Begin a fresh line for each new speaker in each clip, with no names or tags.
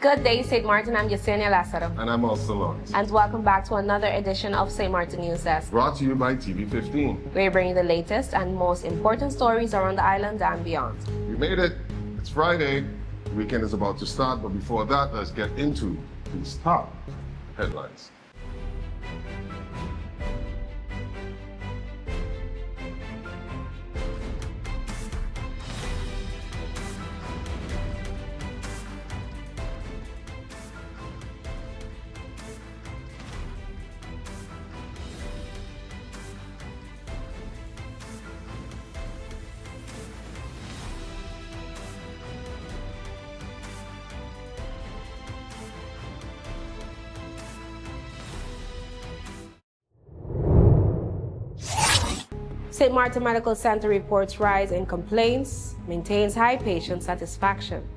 Good day, St. Martin. I'm Yesenia Lazaro.
And I'm also Lawrence.
And welcome back to another edition of St. Martin News Desk.
Brought to you by TV15.
We're bringing the latest and most important stories around the island and beyond.
We made it. It's Friday. The weekend is about to start, but before that, let's get into these top headlines.
St. Martin Medical Center reports rise in complaints, maintains high patient satisfaction.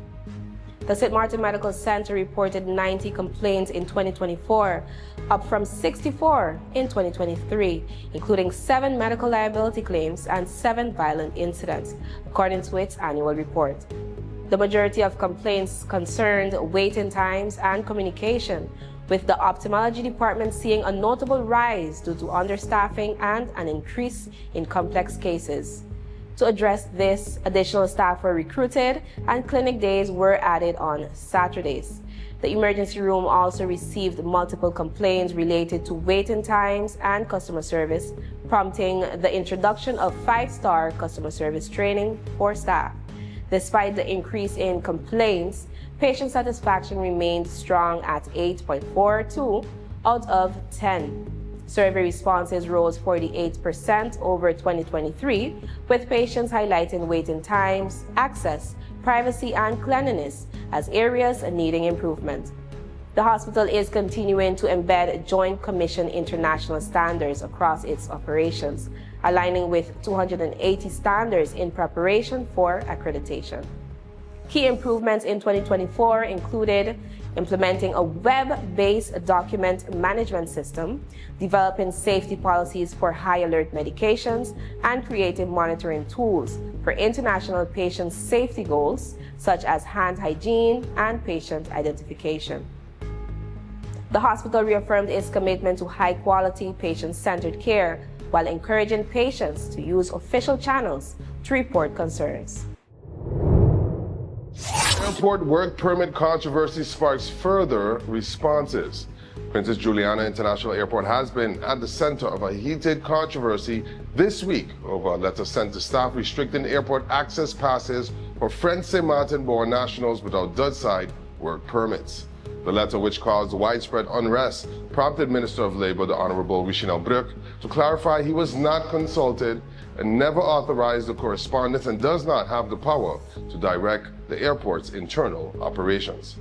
The St. Martin Medical Center reported 90 complaints in 2024, up from 64 in 2023, including 7 medical liability claims and 7 violent incidents, according to its annual report. The majority of complaints concerned waiting times and communication, with the ophthalmology department seeing a notable rise due to understaffing and an increase in complex cases. To address this, additional staff were recruited and clinic days were added on Saturdays. The emergency room also received multiple complaints related to waiting times and customer service, prompting the introduction of 5-star customer service training for staff. Despite the increase in complaints, patient satisfaction remained strong at 8.42 out of 10. Survey responses rose 48% over 2023, with patients highlighting waiting times, access, privacy, and cleanliness as areas needing improvement. The hospital is continuing to embed Joint Commission international standards across its operations, aligning with 280 standards in preparation for accreditation. Key improvements in 2024 included implementing a web-based document management system, developing safety policies for high alert medications, and creating monitoring tools for international patient safety goals such as hand hygiene and patient identification. The hospital reaffirmed its commitment to high-quality, patient-centered care while encouraging patients to use official channels to report concerns.
Airport work permit controversy sparks further responses. Princess Juliana International Airport has been at the center of a heated controversy this week over a letter sent to staff restricting airport access passes for French St. Martin-born nationals without Dutch-side work permits. The letter, which caused widespread unrest, prompted Minister of Labour, the Honourable Richinel Bruck, to clarify he was not consulted and never authorized the correspondence and does not have the power to direct the airport's internal operations.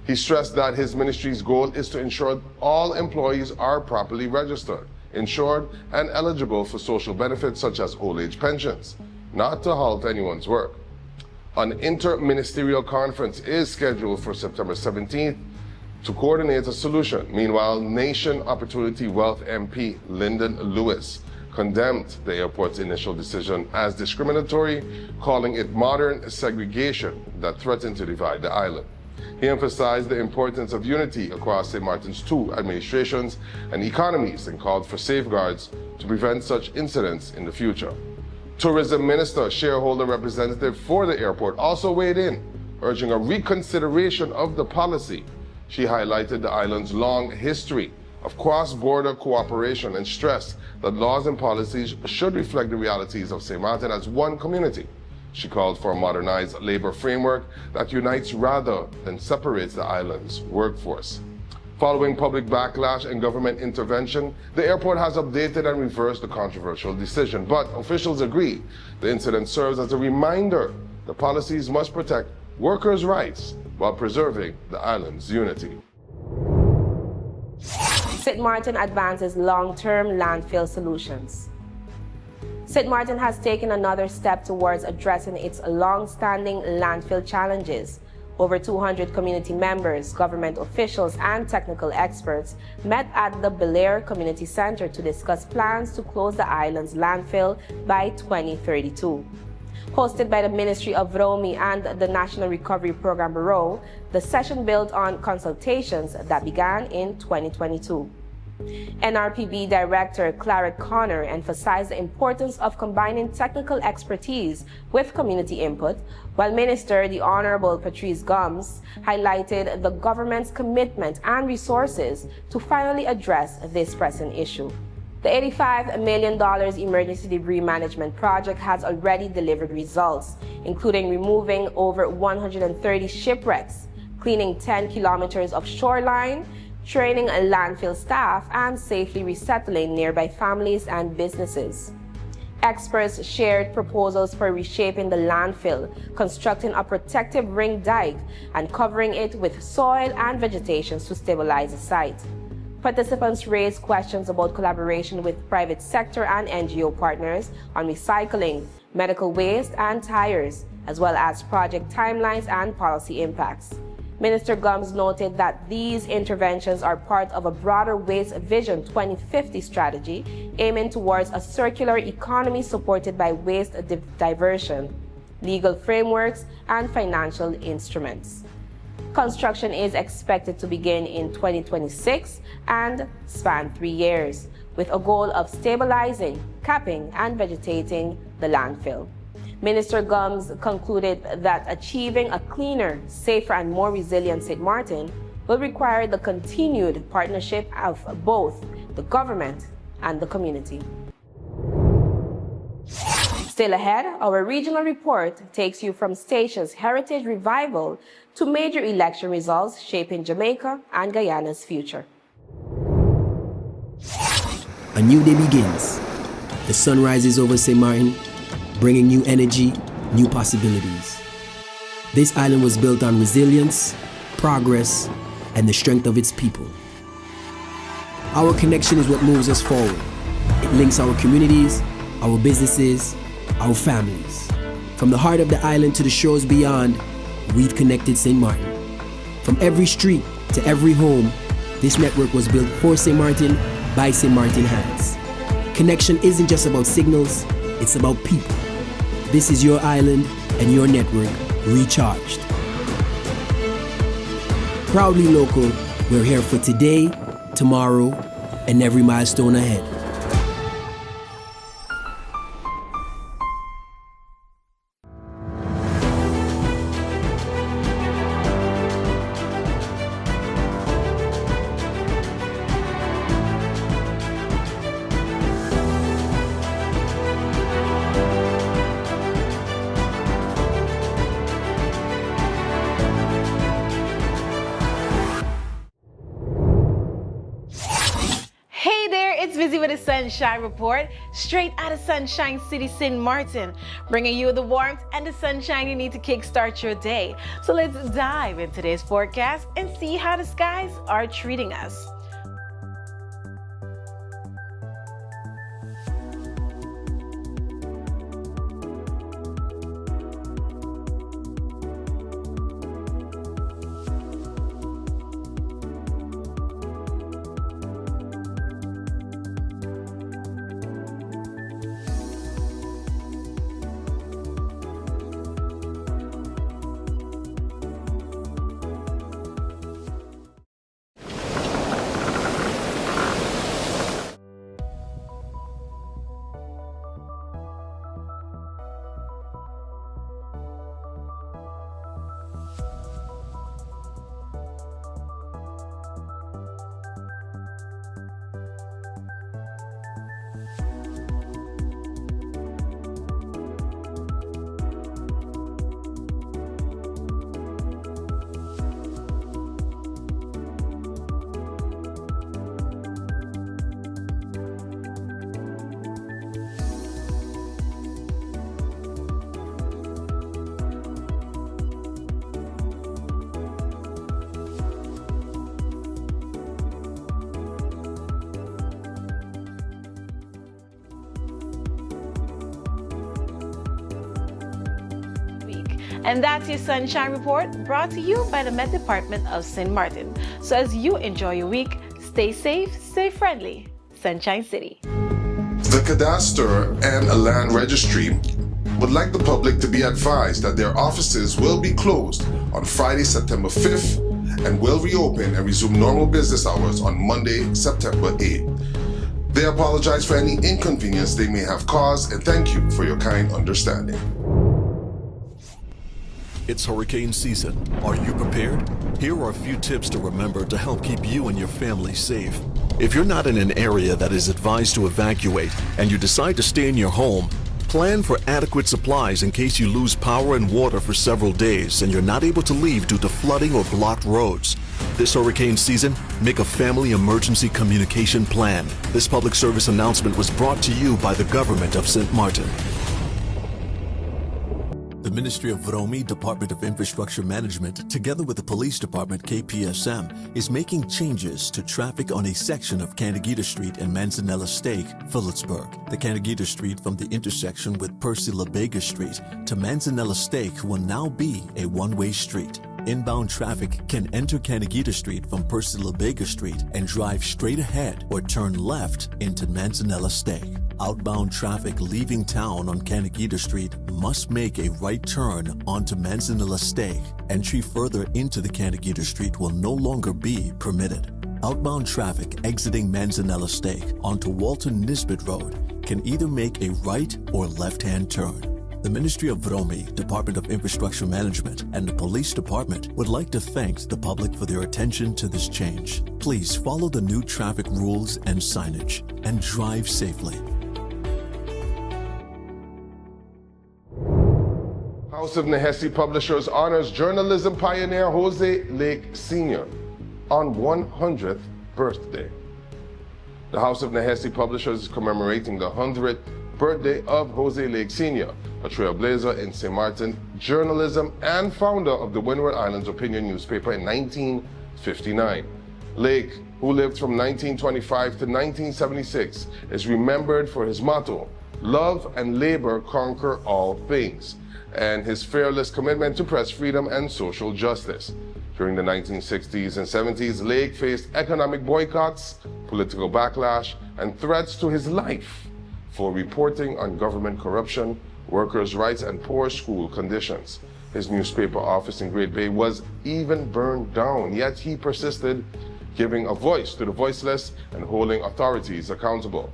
He stressed that his ministry's goal is to ensure all employees are properly registered, insured, and eligible for social benefits such as old age pensions, not to halt anyone's work. An inter-ministerial conference is scheduled for September 17th to coordinate a solution. Meanwhile, Nation Opportunity Wealth MP Lyndon Lewis condemned the airport's initial decision as discriminatory, calling it modern segregation that threatened to divide the island. He emphasized the importance of unity across St. Martin's 2 administrations and economies and called for safeguards to prevent such incidents in the future. Tourism Minister, shareholder representative for the airport, also weighed in, urging a reconsideration of the policy. She highlighted the island's long history of cross-border cooperation and stressed that laws and policies should reflect the realities of St. Martin as one community. She called for a modernized labor framework that unites rather than separates the island's workforce. Following public backlash and government intervention, the airport has updated and reversed the controversial decision, but officials agree the incident serves as a reminder the policies must protect workers' rights while preserving the island's unity.
St. Martin advances long-term landfill solutions. St. Martin has taken another step towards addressing its long-standing landfill challenges. Over 200 community members, government officials, and technical experts met at the Bel Air Community Center to discuss plans to close the island's landfill by 2032. Hosted by the Ministry of Romi and the National Recovery Program Bureau, the session built on consultations that began in 2022. NRPB Director Claret Connor emphasized the importance of combining technical expertise with community input, while Minister the Honorable Patrice Gomes highlighted the government's commitment and resources to finally address this pressing issue. The $85 million emergency debris management project has already delivered results, including removing over 130 shipwrecks, cleaning 10 kilometers of shoreline, training landfill staff, and safely resettling nearby families and businesses. Experts shared proposals for reshaping the landfill, constructing a protective ring dike, and covering it with soil and vegetation to stabilize the site. Participants raised questions about collaboration with private sector and NGO partners on recycling, medical waste, and tires, as well as project timelines and policy impacts. Minister Gomes noted that these interventions are part of a broader Waste Vision 2050 strategy aiming towards a circular economy supported by waste diversion, legal frameworks, and financial instruments. Construction is expected to begin in 2026 and span 3 years, with a goal of stabilizing, capping, and vegetating the landfill. Minister Gomes concluded that achieving a cleaner, safer, and more resilient St. Martin will require the continued partnership of both the government and the community. Still ahead, our regional report takes you from Statia's heritage revival to major election results shaping Jamaica and Guyana's future.
A new day begins. The sun rises over St. Martin, bringing new energy, new possibilities. This island was built on resilience, progress, and the strength of its people. Our connection is what moves us forward. It links our communities, our businesses, our families. From the heart of the island to the shores beyond, we've connected St. Martin. From every street to every home, this network was built for St. Martin by St. Martin hands. Connection isn't just about signals, it's about people. This is your island and your network recharged. Proudly local, we're here for today, tomorrow, and every milestone ahead.
It's Busy with the Sunshine Report, straight out of Sunshine City, St. Martin, bringing you the warmth and the sunshine you need to kickstart your day. So let's dive into today's forecast and see how the skies are treating us. And that's your Sunshine Report, brought to you by the Met Department of St. Martin. So as you enjoy your week, stay safe, stay friendly. Sunshine City.
The Cadastre and Land Registry would like the public to be advised that their offices will be closed on Friday, September 5th, and will reopen and resume normal business hours on Monday, September 8th. They apologize for any inconvenience they may have caused and thank you for your kind understanding.
It's hurricane season. Are you prepared? Here are a few tips to remember to help keep you and your family safe. If you're not in an area that is advised to evacuate and you decide to stay in your home, plan for adequate supplies in case you lose power and water for several days and you're not able to leave due to flooding or blocked roads. This hurricane season, make a family emergency communication plan. This public service announcement was brought to you by the government of St. Martin. The Ministry of VSA Department of Infrastructure Management, together with the Police Department KPSM, is making changes to traffic on a section of Canagita Street and Manzanella Stake, Phillipsburg. The Canagita Street from the intersection with Percy LaBega Street to Manzanella Stake will now be a one-way street. Inbound traffic can enter Canagita Street from Percy LaBega Street and drive straight ahead or turn left into Manzanella Stake. Outbound traffic leaving town on Canagita Street must make a right turn onto Manzanella Stake. Entry further into the Canagita Street will no longer be permitted. Outbound traffic exiting Manzanella Stake onto Walter Nisbet Road can either make a right or left-hand turn. The Ministry of VSA, Department of Infrastructure Management, and the Police Department would like to thank the public for their attention to this change. Please follow the new traffic rules and signage and drive safely.
House of Nehesi Publishers honors journalism pioneer José Lake Sr. on 100th birthday. The House of Nehesi Publishers is commemorating the 100th birthday of José Lake Sr., a trailblazer in St. Martin journalism and founder of the Windward Islands Opinion newspaper in 1959. Lake, who lived from 1925 to 1976, is remembered for his motto, "Love and labor conquer all things," and his fearless commitment to press freedom and social justice. During the 1960s and 70s, Lake faced economic boycotts, political backlash, and threats to his life for reporting on government corruption, workers' rights, and poor school conditions. His newspaper office in Great Bay was even burned down, yet he persisted, giving a voice to the voiceless and holding authorities accountable.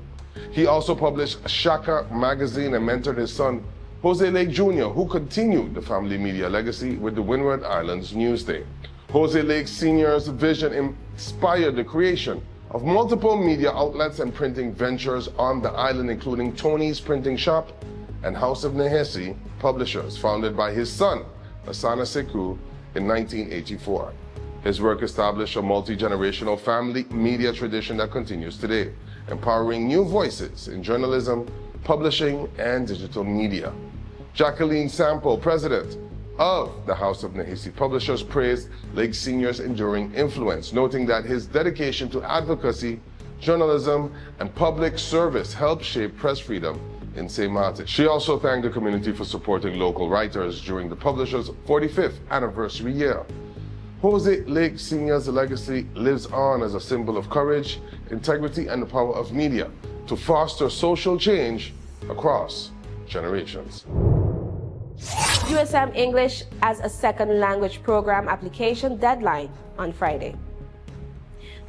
He also published Shaka magazine and mentored his son, José Lake Jr., who continued the family media legacy with the Windward Islands Newsday. José Lake Sr.'s vision inspired the creation of multiple media outlets and printing ventures on the island, including Tony's Printing Shop and House of Nehesi Publishers, founded by his son, Asana Sekou, in 1984. His work established a multi-generational family media tradition that continues today, empowering new voices in journalism, publishing, and digital media. Jacqueline Sample, president of the House of Nehesi Publishers, praised Lake Sr.'s enduring influence, noting that his dedication to advocacy, journalism, and public service helped shape press freedom in St. Martin. She also thanked the community for supporting local writers during the publisher's 45th anniversary year. José Lake Sr.'s legacy lives on as a symbol of courage, integrity, and the power of media to foster social change across generations.
USM English as a second language program application deadline on Friday.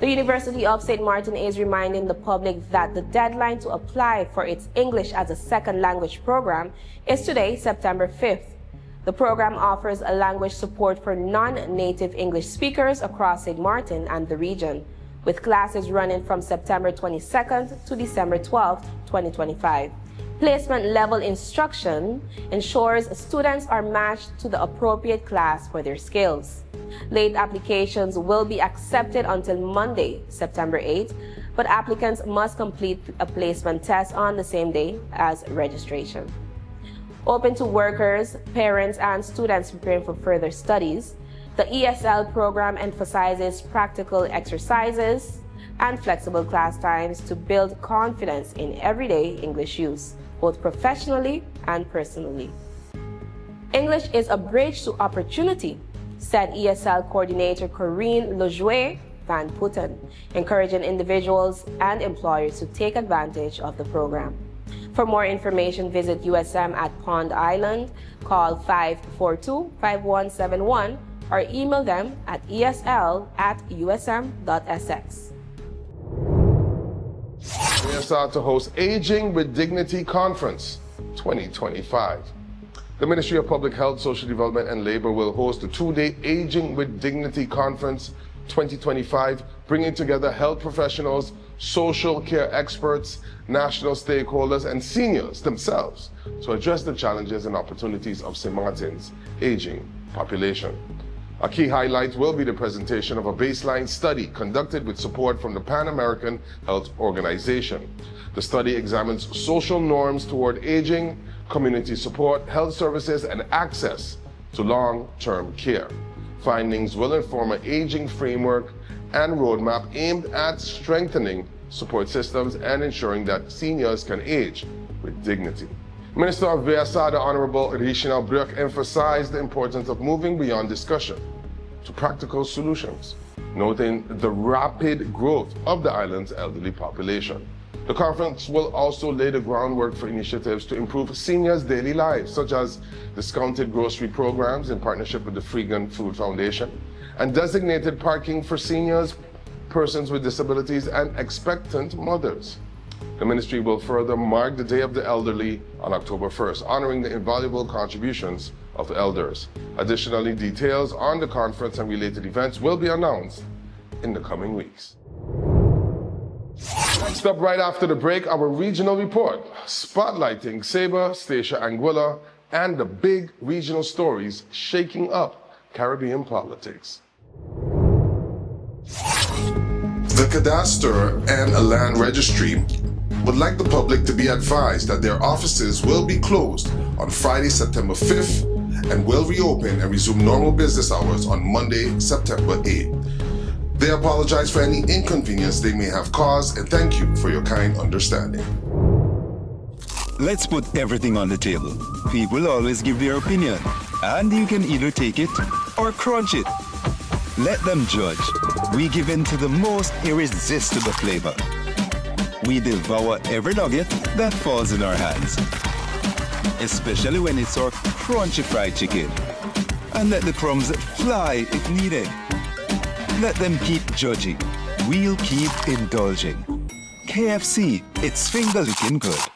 The University of St. Martin is reminding the public that the deadline to apply for its English as a second language program is today, September 5th. The program offers a language support for non-native English speakers across St. Martin and the region, with classes running from September 22nd to December 12th, 2025. Placement level instruction ensures students are matched to the appropriate class for their skills. Late applications will be accepted until Monday, September 8th, but applicants must complete a placement test on the same day as registration. Open to workers, parents, and students preparing for further studies, the ESL program emphasizes practical exercises and flexible class times to build confidence in everyday English use, both professionally and personally. English is a bridge to opportunity, said ESL coordinator Corinne Lejoie Van Putten, encouraging individuals and employers to take advantage of the program. For more information, visit USM at Pond Island, call 542-5171, or email them at esl@usm.sx.
VSA to host Aging with Dignity Conference 2025. The Ministry of Public Health, Social Development and Labor will host the two-day Aging with Dignity Conference 2025, bringing together health professionals, social care experts, national stakeholders, and seniors themselves to address the challenges and opportunities of St. Martin's aging population. A key highlight will be the presentation of a baseline study conducted with support from the Pan American Health Organization. The study examines social norms toward aging, community support, health services, and access to long-term care. Findings will inform an aging framework and roadmap aimed at strengthening support systems and ensuring that seniors can age with dignity. Minister of VSA, the Honorable Richina Bruk, emphasized the importance of moving beyond discussion to practical solutions, noting the rapid growth of the island's elderly population. The conference will also lay the groundwork for initiatives to improve seniors' daily lives, such as discounted grocery programs in partnership with the Freegan Food Foundation, and designated parking for seniors, persons with disabilities, and expectant mothers. The ministry will further mark the Day of the Elderly on October 1st, honoring the invaluable contributions of the elders. Additionally, details on the conference and related events will be announced in the coming weeks. Next up, right after the break, our regional report, spotlighting Sabre, Statia, Anguilla, and the big regional stories shaking up Caribbean politics.
The Cadastre and a Land Registry would like the public to be advised that their offices will be closed on Friday, September 5th, and will reopen and resume normal business hours on Monday, September 8th. They apologize for any inconvenience they may have caused and thank you for your kind understanding.
Let's put everything on the table. People always give their opinion, and you can either take it or crunch it. Let them judge. We give in to the most irresistible flavor. We devour every nugget that falls in our hands, especially when it's our crunchy fried chicken. And let the crumbs fly if needed. Let them keep judging. We'll keep indulging. KFC, it's finger-licking good.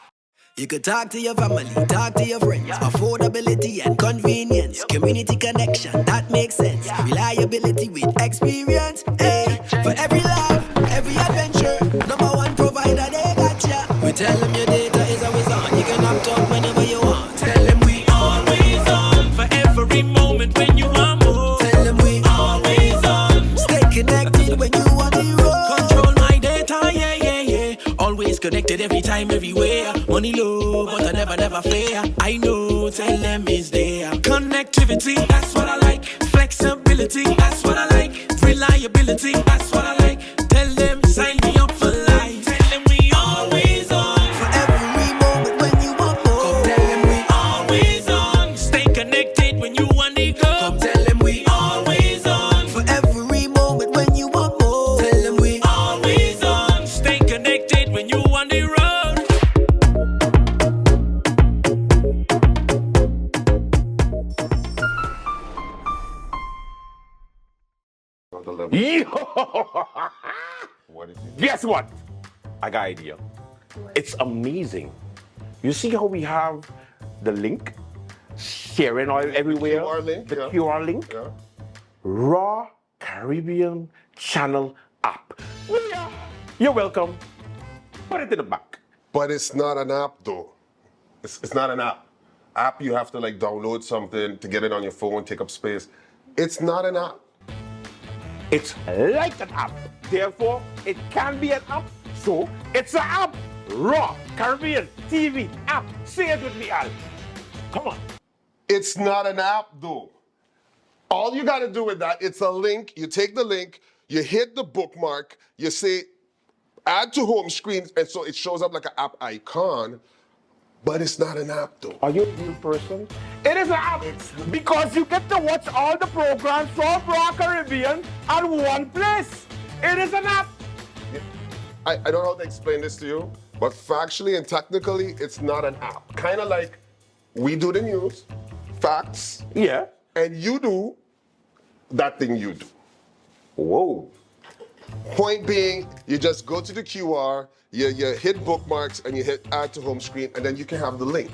You could talk to your family, talk to your friends. Affordability and convenience. Community connection, that makes sense. Reliability with experience. Hey, for every life, every adventure. Number one provider, they got ya. We tell them your data is always on. You can opt out whenever you want. Tell them we always on. For every moment when you want more. Tell them we always on. Stay connected when you want the road.
Control my data, yeah, yeah, yeah. Always connected every time, everywhere. Money low, but I never fair. I know, tell them is there. Connectivity, that's what I like. Flexibility, that's what I like. Reliability, that's what I like. Tell them, sign me up for life. Tell them we always on.
For every moment when you want more.
Come tell them we always on. Stay connected when you want to go.
Come tell them we
always on.
For every moment when you want more. Tell them we
Always on. Stay connected when you want the road.
What is it?
Guess what? I got an idea. It's amazing. You see how we have the link sharing all everywhere?
QR link,
the
yeah.
QR link.
Yeah.
Raw Caribbean Channel app. Yeah. You're welcome. Put it in the back.
But it's not an app, though. It's not an app. App, you have to like download something to get it on your phone, take up space. It's not an app.
It's like an app. Therefore, it can be an app. So, it's an app. Raw Caribbean TV app. Say it with me, Al. Come on.
It's not an app, though. All you got to do with that, it's a link. You take the link, you hit the bookmark, you say add to home screen, and so it shows up like an app icon, but it's not an app, though.
Are you a real person? It is an app because you get to watch all the programs from Raw Caribbean at one place. It is an app.
I don't know how to explain this to you, But factually and technically, it's not an app. Kind of like we do the news, facts,
Yeah.
and you do that thing you do.
Whoa.
Point being, you just go to the QR, you hit bookmarks, and you hit add to home screen, and then you can have the link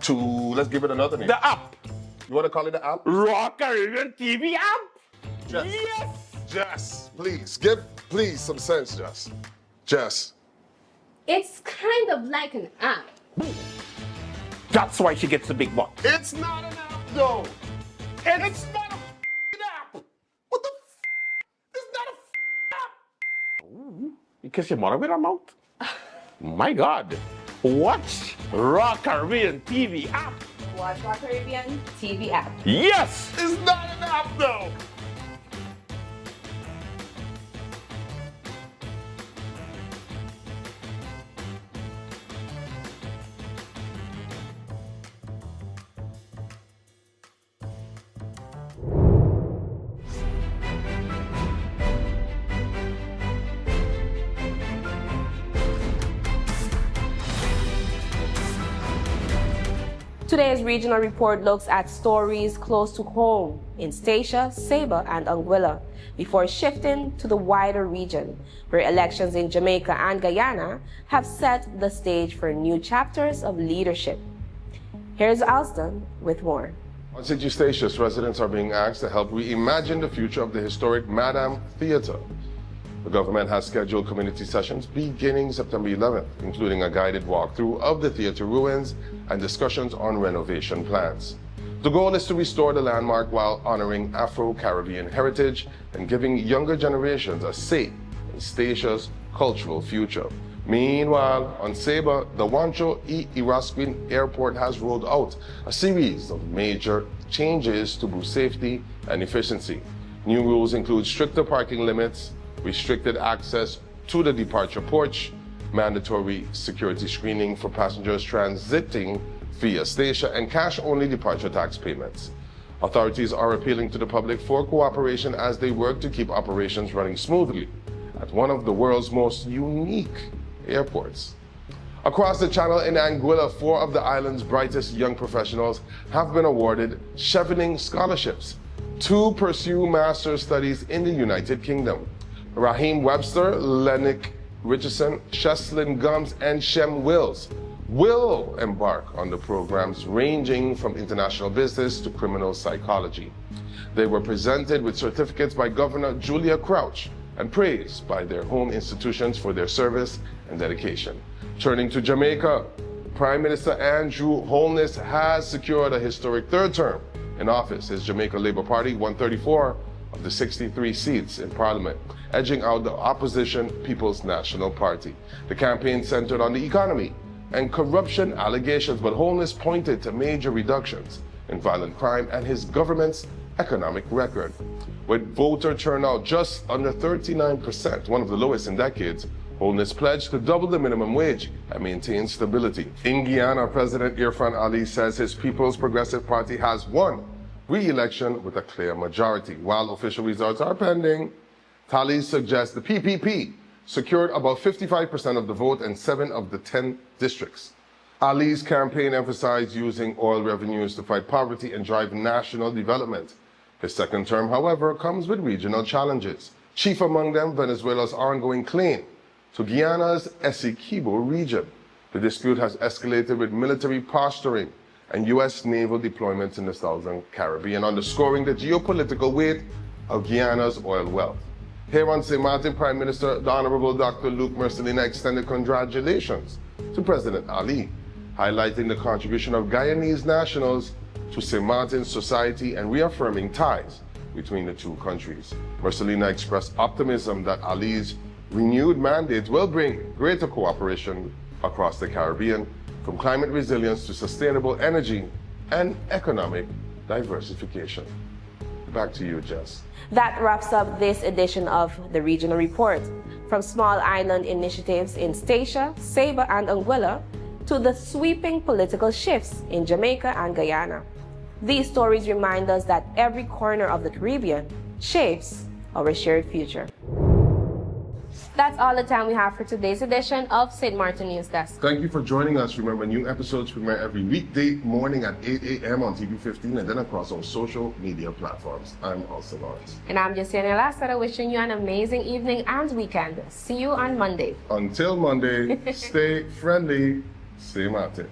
to, let's give it another name.
The app.
You want to call it the app?
Raw Caribbean TV app.
Jess.
Yes.
Jess, please, give some sense, Jess. Jess.
It's kind of like an app.
That's why she gets the big bucks.
It's not an app, though. It's not a f***ing app. What the f***? It's not a f***ing app.
You kiss your mother with her mouth? My God. Watch Raw Caribbean TV app.
Watch Raw Caribbean TV app.
Yes.
It's not an app, though.
Today's regional report looks at stories close to home in Statia, Saba, and Anguilla, before shifting to the wider region, where elections in Jamaica and Guyana have set the stage for new chapters of leadership. Here's Alston with more.
On City Statia, residents are being asked to help reimagine the future of the historic Madame Theatre. The government has scheduled community sessions beginning September 11th, including a guided walkthrough of the theater ruins and discussions on renovation plans. The goal is to restore the landmark while honoring Afro-Caribbean heritage and giving younger generations a say in Statia's cultural future. Meanwhile, on Saba, the Wancho E. Irasquin Airport has rolled out a series of major changes to boost safety and efficiency. New rules include stricter parking limits, restricted access to the departure porch, mandatory security screening for passengers transiting via Statia, and cash-only departure tax payments. Authorities are appealing to the public for cooperation as they work to keep operations running smoothly at one of the world's most unique airports. Across the channel in Anguilla, 4 of the island's brightest young professionals have been awarded chevening scholarships to pursue master's studies in the United Kingdom. Raheem Webster, Lennox Richardson, Cheslin Gums, and Shem Wills will embark on the programs ranging from international business to criminal psychology. They were presented with certificates by Governor Julia Crouch and praised by their home institutions for their service and dedication. Turning to Jamaica, Prime Minister Andrew Holness has secured a historic 3rd term in office. His Jamaica Labour Party won 34 of the 63 seats in Parliament, edging out the opposition People's National Party. The campaign centered on the economy and corruption allegations, but Holness pointed to major reductions in violent crime and his government's economic record. With voter turnout just under 39%, one of the lowest in decades, Holness pledged to double the minimum wage and maintain stability. In Guyana, President Irfan Ali says his People's Progressive Party has won re-election with a clear majority. While official results are pending, tallies suggest the PPP secured about 55% of the vote in 7 of the 10 districts. Ali's campaign emphasized using oil revenues to fight poverty and drive national development. His 2nd term, however, comes with regional challenges, chief among them Venezuela's ongoing claim to Guyana's Essequibo region. The dispute has escalated with military posturing and U.S. naval deployments in the Southern Caribbean, underscoring the geopolitical weight of Guyana's oil wealth. Here on St. Martin, Prime Minister, the Honorable Dr. Luke Mercelina extended congratulations to President Ali, highlighting the contribution of Guyanese nationals to St. Martin's society and reaffirming ties between the 2 countries. Mercelina expressed optimism that Ali's renewed mandate will bring greater cooperation across the Caribbean, from climate resilience to sustainable energy and economic diversification. Back to you, Jess.
That wraps up this edition of the Regional Report. From small island initiatives in Statia, Saba, and Anguilla to the sweeping political shifts in Jamaica and Guyana. These stories remind us that every corner of the Caribbean shapes our shared future. That's all the time we have for today's edition of St. Martin News Desk.
Thank you for joining us. Remember, new episodes premiere every weekday morning at 8 a.m. on TV 15 and then across all social media platforms. I'm Elsa Lawrence.
And I'm Josiane Lasara, wishing you an amazing evening and weekend. See you on Monday.
Until Monday, stay friendly, stay Martin.